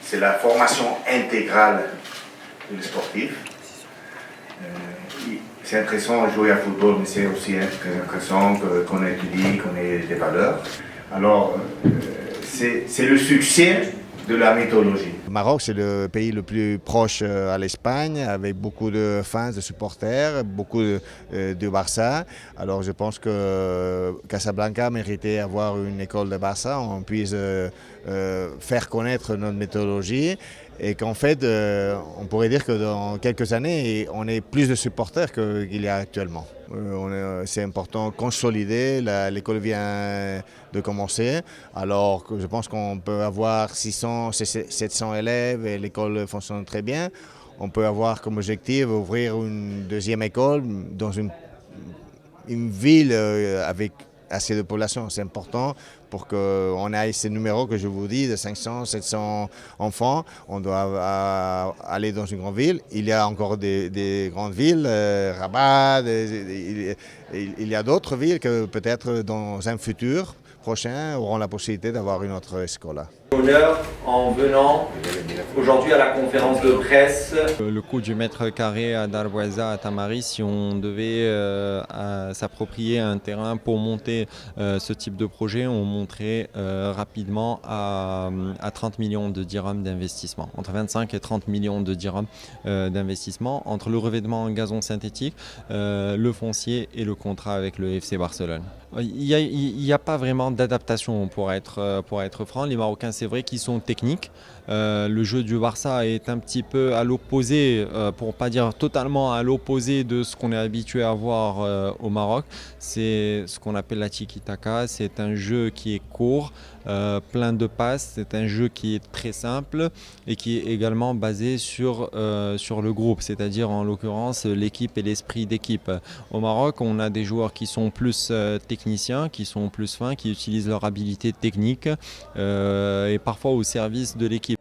c'est la formation intégrale du sportif. C'est intéressant de jouer à football, mais c'est aussi très intéressant qu'on étudie, qu'on ait des valeurs. Alors, c'est le succès de la méthodologie. Le Maroc, c'est le pays le plus proche à l'Espagne, avec beaucoup de fans, de supporters, beaucoup de Barça. Alors je pense que Casablanca méritait d'avoir une école de Barça, on puisse faire connaître notre méthodologie et qu'en fait, on pourrait dire que dans quelques années, on est plus de supporters qu'il y a actuellement. C'est important de consolider, l'école vient de commencer, alors que je pense qu'on peut avoir 600, 700 élèves et l'école fonctionne très bien. On peut avoir comme objectif ouvrir une deuxième école dans une ville avec assez de population. C'est important pour qu'on ait ces numéros que je vous dis de 500, 700 enfants. On doit aller dans une grande ville. Il y a encore des grandes villes, Rabat, il y a d'autres villes que peut-être dans un futur prochain auront la possibilité d'avoir une autre école. Honneur en venant aujourd'hui à la conférence de presse. Le coût du mètre carré à Darboisa, à Tamaris, si on devait s'approprier un terrain pour monter ce type de projet, on monterait rapidement à 30 millions de dirhams d'investissement, entre 25 et 30 millions de dirhams d'investissement, entre le revêtement en gazon synthétique, le foncier et le contrat avec le FC Barcelone. Il n'y a pas vraiment d'adaptation pour être franc. Les Marocains, c'est vrai qu'ils sont techniques. Le jeu du Barça est un petit peu à l'opposé, pour ne pas dire totalement à l'opposé de ce qu'on est habitué à voir au Maroc. C'est ce qu'on appelle la tiki-taka. C'est un jeu qui est court, plein de passes. C'est un jeu qui est très simple et qui est également basé sur le groupe, c'est-à-dire en l'occurrence l'équipe et l'esprit d'équipe. Au Maroc, on a des joueurs qui sont plus techniciens, qui sont plus fins, qui utilisent leur habilité technique et parfois au service de l'équipe.